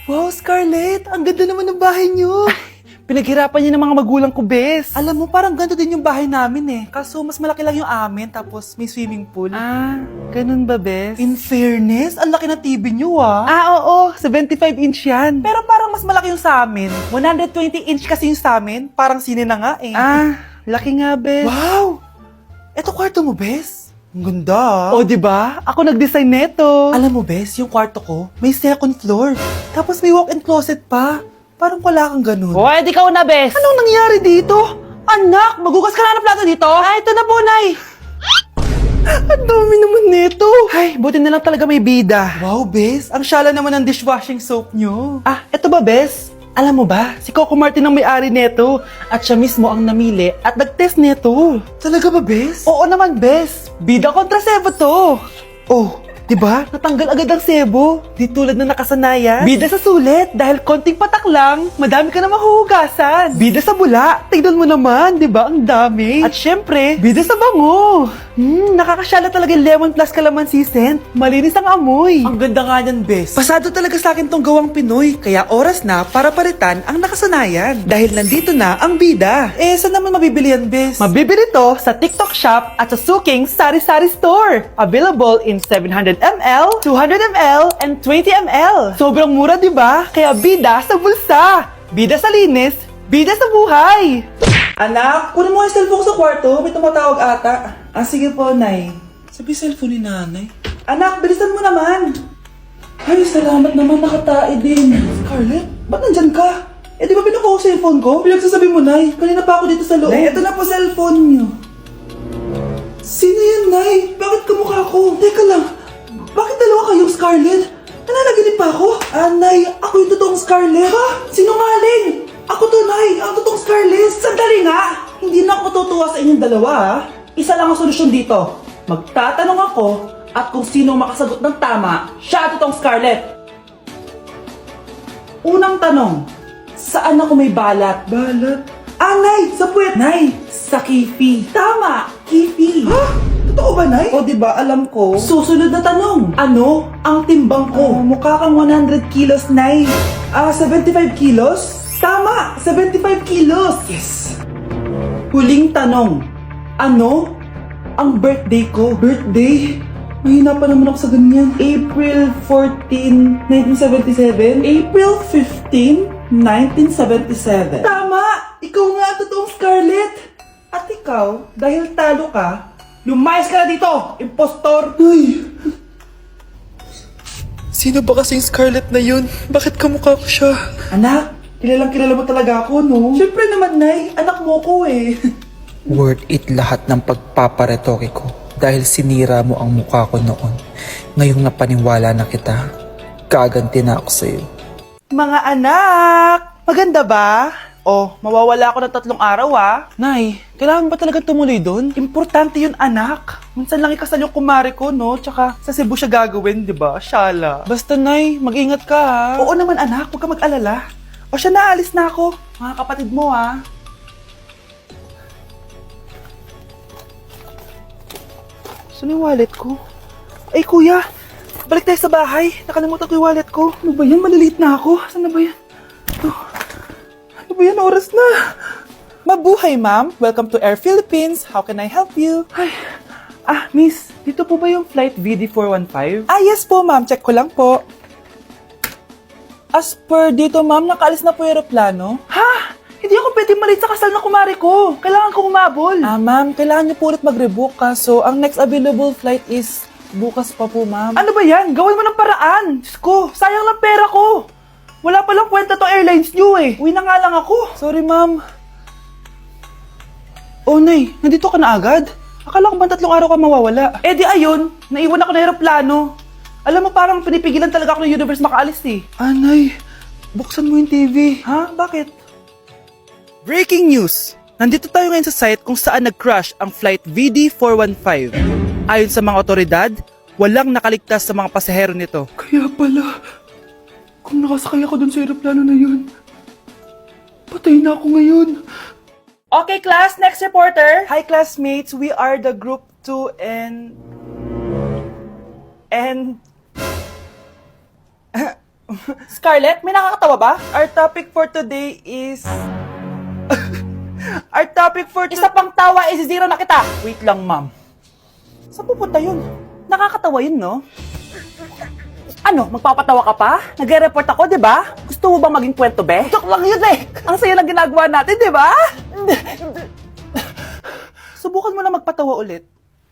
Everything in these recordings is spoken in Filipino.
Wow, Scarlett! Ang ganda naman ng bahay niyo! Pinaghirapan niya ng mga magulang ko, bes. Alam mo, parang ganito din yung bahay namin eh. Kaso mas malaki lang yung amin, tapos may swimming pool. Ah, ganun ba, bes? In fairness, ang laki ng TV niyo ah. Oo, 75-inch yan. Pero parang mas malaki yung sa amin. 120-inch kasi yung sa amin. Parang sine na nga eh. Laki nga, bes. Wow! Eto kwarto mo, Bes. Ang ganda. O, di ba? Ako nag-design neto. Alam mo, Bes, yung kwarto ko, may second floor. Tapos may walk-in closet pa. Parang wala kang ganun. O, edi ka na, bes. Anong nangyari dito? Anak, magugas ka na ng plato dito? Ito na po, Nay. Ang dami naman nito. Ay, buti na lang talaga may bida. Wow, Bes. Ang syala naman ng dishwashing soap nyo. Eto ba, bes? Alam mo ba, si Coco Martin ang may-ari neto at siya mismo ang namili at nag-test neto. Talaga ba, Bes? Oo naman, bes. Bida kontra sebo to. Oh, Di ba? Natanggal agad ang sebo. Di tulad na nakasanayan. Bida sa sulit dahil konting patak lang, madami ka na mahuhugasan. Bida sa bula, tignan mo naman, di ba? Ang dami. At syempre, bida sa bango. Nakakasyala talaga yung lemon plus calamansi scent. Malinis ang amoy. ang ganda nga yan, Bes. Pasado talaga sa akin tong gawang Pinoy. Kaya oras na para palitan ang nakasanayan. Dahil nandito na ang bida. Saan naman mabibili yan, Bes? Mabibili to sa TikTok Shop at sa Suking Sari Sari Store. Available in 700 ml, 200 ml, and 20 ml. Sobrang mura, di ba? Kaya bida sa bulsa. Bida sa linis, bida sa buhay. Anak, kunin mo yung cellphone ko sa kwarto. May tumatawag ata. Sige po, Nay. Sabi cellphone ni Nanay. Anak, bilisan mo naman. Ay, salamat naman. Nakatae din. Scarlett, ba't nandyan ka? Di ba pinukuha ko sa cellphone ko? Pinagsasabi mo, Nay. Kanina pa ako dito sa loob. Nay, ito na po cellphone niyo. Sino yan, Nay? Bakit kamukha ko? Teka lang. Bakit dalawa kayong Scarlett? Nananaginip pa ako? Nay, ako yung totoong Scarlett. Ha? Sinungaling! Ako to, Nay! Ang totoong Scarlett! Sandali nga! Hindi na ako matutuwa sa inyong dalawa, ha? Isa lang ang solusyon dito. Magtatanong ako at kung sino makasagot ng tama, siya ang totoong Scarlett. Unang tanong, saan ako may balat? Balat? Nay! Sa puwet! Nay! Sa kifi. Tama! Kifi. Ha? Totoo ba, Nay? O, diba, alam ko. Susunod na tanong. Ano ang timbang ko? Mukha kang 100 kilos, Nay. 75 kilos? Tama! 75 kilos! Yes! Huling tanong. Ano ang birthday ko? Birthday? Mahina pa naman ako sa ganyan. April 14, 1977? April 15, 1977. Tama! Ikaw nga ang totoong Scarlett! At ikaw, dahil talo ka, lumayas ka na dito, impostor! Ay! Sino ba kasing Scarlett na yun? Bakit kamukha ko siya? Anak, kilalang kilala mo talaga ako, no? Siyempre naman, Nay. Anak mo ko eh. Worth it lahat ng pagpaparetoke ko dahil sinira mo ang mukha ko noon. Ngayong napaniwala na kita, gaganti na ako sa'yo. Mga anak! Maganda ba? Mawawala ako ng 3 araw Nay, kailangan ba talaga tumuloy doon? Importante yun, anak. Minsan lang ikasal yung kumare ko, no? Tsaka sa Cebu siya gagawin, di ba? Shala. Basta, Nay, mag-ingat ka, ha? Oo naman, anak. Huwag ka mag-alala. Siya na, alis na ako. Mga kapatid mo, ha? Saan yung wallet ko? Ay, kuya! Balik tayo sa bahay. Nakalimutan ko yung wallet ko. Ano ba yan? Maliliit na ako. Saan na ba yan? Ano ba yan? Oras na. Mabuhay, ma'am. Welcome to Air Philippines. How can I help you? Ay, miss. Dito po ba yung flight VD415? Yes po, ma'am. Check ko lang po. As per dito, ma'am, nakaalis na po yung aeroplano. Ha? Hindi ako pwede malit sa kasal na kumari ko. Kailangan kong umabol. Ma'am, kailangan niyo po ulit mag-rebook kaso ang next available flight is bukas pa po, ma'am. Ano ba yan? Gawin mo ng paraan. Diyos ko, sayang lang pera ko. Wala palang kwenta to airlines niyo eh. Uwi na nga lang ako. Sorry, ma'am. Nay, nandito ka na agad? Akala ko ba 3 araw ka mawawala? Di ayun, naiwan ako ng aeroplano. Alam mo, parang pinipigilan talaga ako ng universe makaalis eh. Nay, buksan mo yung TV. Ha? Bakit? Breaking news! Nandito tayo ngayon sa site kung saan nag-crash ang flight VD415. Ayon sa mga otoridad, walang nakaligtas sa mga pasahero nito. Kaya pala, kung nakasakay ako dun sa aeroplano na yun, patay na ako ngayon. Okay, class, next reporter. Hi, classmates. We are the group 2 and Scarlett, may nakakatawa ba? Our topic for today is... Our topic for Isa pang tawa is zero na kita. Wait lang, ma'am. Saan pupunta yun? Nakakatawa yun, no? Ano, magpapatawa ka pa? Nagre-report ako, di ba? Gusto mo bang maging kwento, be? Joke lang yun eh. Ang saya ng ginagawa natin, di ba? Subukan mo na magpatawa ulit.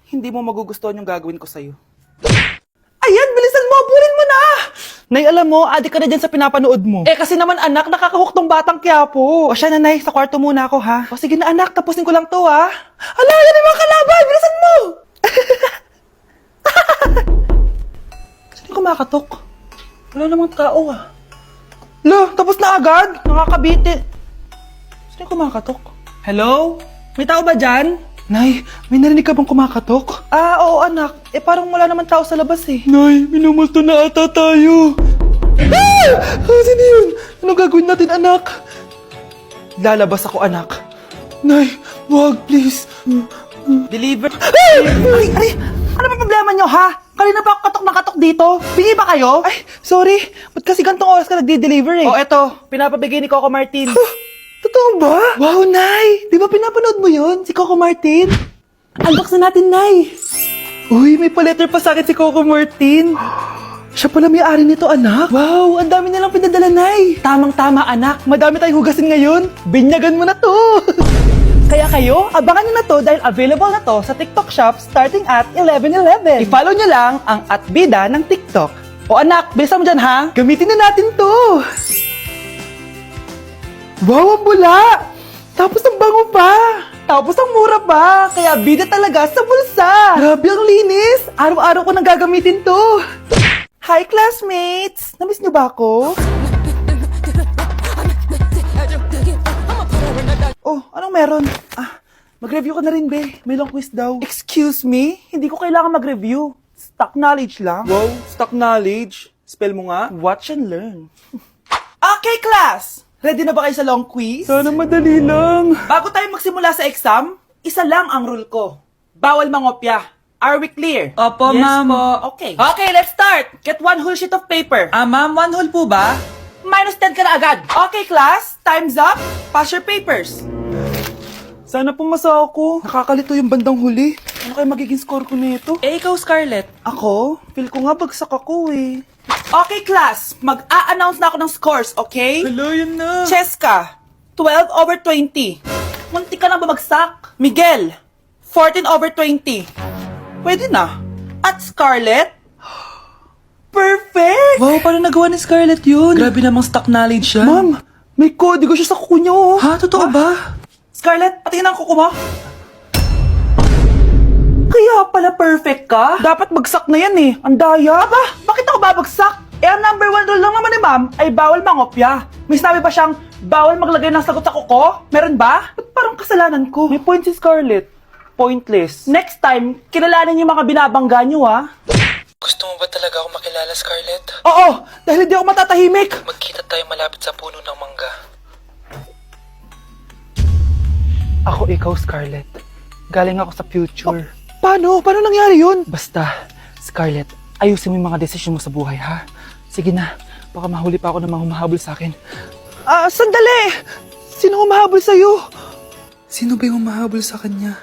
Hindi mo magugustuhan yung gagawin ko sa'yo. Ayan, bilisan mo! Bulin mo na! Nay, alam mo, adik ka na dyan sa pinapanood mo. Eh, kasi naman anak, nakakahook tong batang Quiapo. O siya na, Nay, sa kwarto muna ako, ha? O sige na anak, tapusin ko lang to, ha? Ala, yan yung mga kalaban! Bilisan mo! Saan yung kumakatok? Wala namang tao, ha? Lo, tapos na agad? Nakakabiti. Saan yung kumakatok? Hello? May tao ba dyan? Nay, may narinig ka bang kumakatok? Ah, oo anak. Eh parang wala naman tao sa labas eh. Nay, minumulto na ata tayo. Ah! Sino yun? Anong gagawin natin anak? Lalabas ako anak. Nay, wag please. Deliver. Ay! Ano ba problema nyo ha? Kanina pa ako katok na katok dito. Bingi ba kayo? Ay, sorry. Ba't kasi gantong oras ka nagdi-deliver eh? Oh, eto. Pinapabigay ni Coco Martin. Totoo ba? Wow, Nay! Di ba pinapanood mo yun? Si Coco Martin? Unbox na natin, Nay! Uy, may pa-letter pa sa akin si Coco Martin. Siya pala may-ari nito, anak. Wow, ang dami nilang pinadala, Nay. Tamang-tama, anak. Madami tayong hugasin ngayon. Binyagan mo na to. Kaya kayo, abangan nyo na to dahil available na to sa TikTok Shop starting at 11:11. I-follow nyo lang ang @bida ng TikTok. O anak, bilisan mo dyan, ha? Gamitin na natin to. Wow, ang bula! Tapos ang bango pa! Tapos ang mura pa! Kaya bida talaga sa bulsa! Grabe ang linis! Araw-araw ko nang gagamitin to! Hi, classmates! Namiss niyo ba ako? Oh, anong meron? Ah, mag-review ka na rin, be. May long quiz daw. Excuse me? Hindi ko kailangan mag-review. Stock knowledge lang. Wow, stock knowledge? Spell mo nga. Watch and learn. Okay, class! Ready na ba kayo sa long quiz? Sana madali lang. Bago tayo magsimula sa exam, isa lang ang rule ko. Bawal mangopya. Are we clear? Opo, Yes ma'am. po. Okay. Okay, let's start. Get one whole sheet of paper. Ma'am, 1 whole po ba? Minus 10 ka na agad. Okay, class. Time's up. Pass your papers. Sana pumasa ako. Nakakalito yung bandang huli. Ano kayo magiging score ko nito? Eh, ikaw, Scarlett. Ako? Feel ko nga bagsak ako eh. Okay, class. Mag-a-announce na ako ng scores, okay? Hello, yun na. Cheska, 12/20. Munti ka lang bumagsak. Miguel, 14/20. Pwede na. At Scarlett, perfect! Wow, paano nagawa ni Scarlett yun? Grabe namang stock knowledge siya. Ma'am, may kodigo siya sa kuko niya, oh. Ha? Totoo ba? Scarlett, patingin ang kuko mo. Kaya pala perfect ka? Dapat bagsak na yan eh. Ang daya. Aba, bakit ako babagsak? Eh, ang number 1 rule lang naman ni ma'am ay bawal mangopya. May sinabi ba siyang bawal maglagay ng sagot sa kuko? Meron ba? Ba't parang kasalanan ko? May point si Scarlett. Pointless. Next time, kilalanin yung mga binabangga niyo, ha? Gusto mo ba talaga ako makilala, Scarlett? Oo, dahil hindi ako matatahimik. Magkita tayo malapit sa puno ng mangga. Ako ikaw, Scarlett. Galing ako sa future. Paano? Paano nangyari yun? Basta, Scarlett, ayusin mo yung mga desisyon mo sa buhay, ha? Sige na, baka mahuli pa ako ng mga humahabol sa akin. Sandali! Sino humahabol sa'yo? Sino ba yung humahabol sa kanya?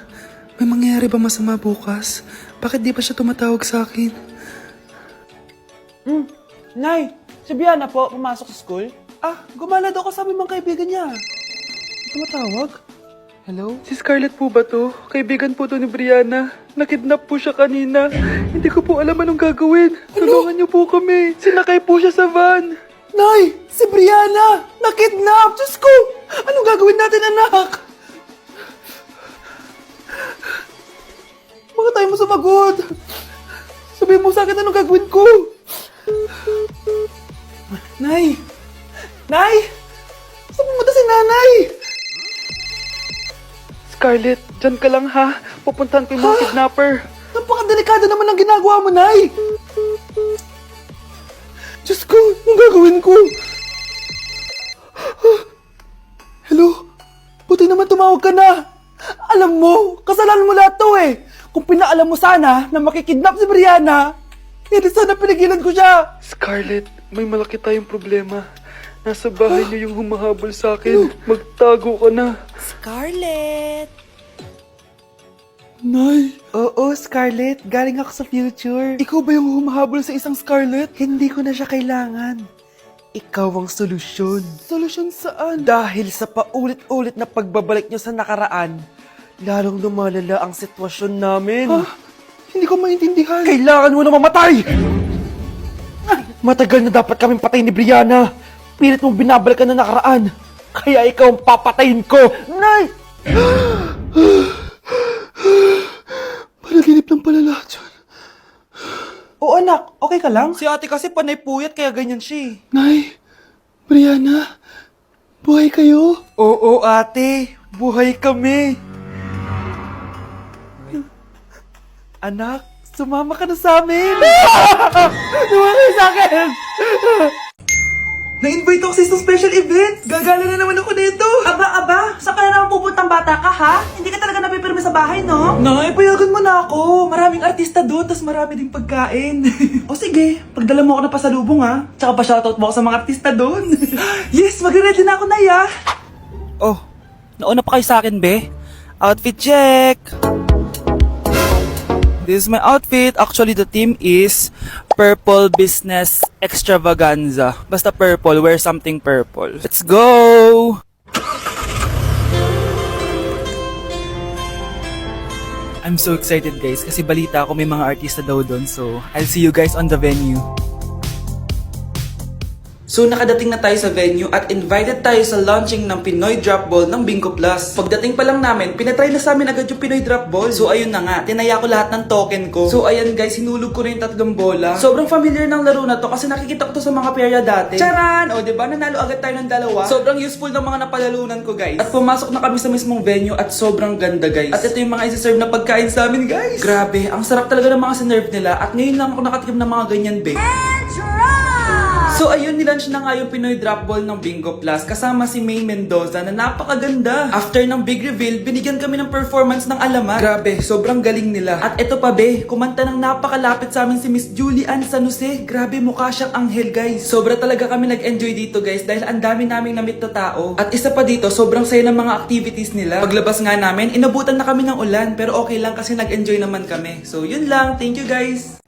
May mangyayari ba masama bukas? Bakit di pa siya tumatawag sa akin? Nay, si Biana po, pumasok sa school. Gumala daw kasama mga kaibigan niya. Tumatawag? Hello? Si Scarlett po ba to? Kaibigan po to ni Brianna. Nakidnap po siya kanina. Hindi ko po alam anong gagawin. Tulungan niyo po kami. Sinakay po siya sa van. Nay, si Brianna! Nakidnap! Diyos ko! Anong gagawin natin, anak? Bakit tayo mo sumagot? Sabihin mo sa akin anong gagawin ko? Nay! Nay! Saan pumunta si nanay? Scarlett, dyan ka lang ha. Pupuntahan ko yung mga kidnapper. Napakadelikado naman ang ginagawa mo, Nay! Diyos ko, anong gagawin ko? Hello? Buti naman tumawag ka na. Alam mo, kasalanan mo lahat to eh. Kung pinaalam mo sana na makikidnap si Brianna, hindi sana pinigilan ko siya. Scarlett, may malaki tayong problema. Nasa bahay niyo yung humahabol sa akin. Magtago ka na. Scarlett! Nay! Oo, Scarlett. Galing ako sa future. Ikaw ba yung humahabol sa isang Scarlett? Hindi ko na siya kailangan. Ikaw ang solusyon. Solusyon saan? Dahil sa paulit-ulit na pagbabalik niyo sa nakaraan, lalong lumalala ang sitwasyon namin. Hindi ko maintindihan. Kailangan mo na mamatay! Matagal na dapat kaming patay ni Brianna. Pilit mong binabalikan na nakaraan. Kaya ikaw ang papatayin ko. Nay! Panaginip lang pala lahat yun. O anak, okay ka lang? Si ate kasi panay puyat kaya ganyan siya eh. Nay, Brianna, buhay kayo? Oo ate, buhay kami. Anak, sumama ka na sa amin. Sumama kayo sa akin. Na-invite ako sa isang special event. Gagala na naman ako dito. Aba, saan ka na naman pupuntang bata ka ha? Hindi ka talaga napipirme sa bahay, no? Nay, payagan mo na ako. Maraming artista doon, tas marami ding pagkain. O sige, pagdala mo ako na pasalubong ha. Tsaka pa-shoutout mo ako sa mga artista doon. Yes, magre-ready na ako, Nay ha. Oh, nauna pa kayo sa akin, be? Outfit check! This is my outfit. Actually, the theme is Purple Business Extravaganza. Basta purple, wear something purple. Let's go! I'm so excited, guys, kasi balita ko may mga artista daw doon. So, I'll see you guys on the venue. So nakadating na tayo sa venue at invited tayo sa launching ng Pinoy Drop Ball ng Bingo Plus. Pagdating pa lang namin, pinatry na sa amin agad yung Pinoy Drop Ball. So ayun na nga, tinaya ko lahat ng token ko. So ayan guys, hinulog ko na yung 3 bola. Sobrang familiar ng laro na to kasi nakikita ko to sa mga perya dati. Charan! O diba, nanalo agad tayo ng 2. Sobrang useful ng mga napalalunan ko guys. At pumasok na kami sa mismong venue at sobrang ganda guys. At ito yung mga isi-serve na pagkain sa amin guys. Grabe, ang sarap talaga ng mga sinerve nila at ngayon lang ako nakatikim ng mga ganyan babe. So ayun, nilaunch na nga yung Pinoy Drop Ball ng Bingo Plus kasama si May Mendoza na napakaganda. After ng big reveal, binigyan kami ng performance ng alamat. Grabe, sobrang galing nila. At eto pa be, kumanta ng napakalapit sa amin si Miss Julie Ann San Jose. Grabe, mukha siyang anghel guys. Sobra talaga kami nag-enjoy dito guys dahil ang dami naming na-meet na tao. At isa pa dito, sobrang saya ng mga activities nila. Paglabas nga namin, inabutan na kami ng ulan pero okay lang kasi nag-enjoy naman kami. So yun lang, thank you guys!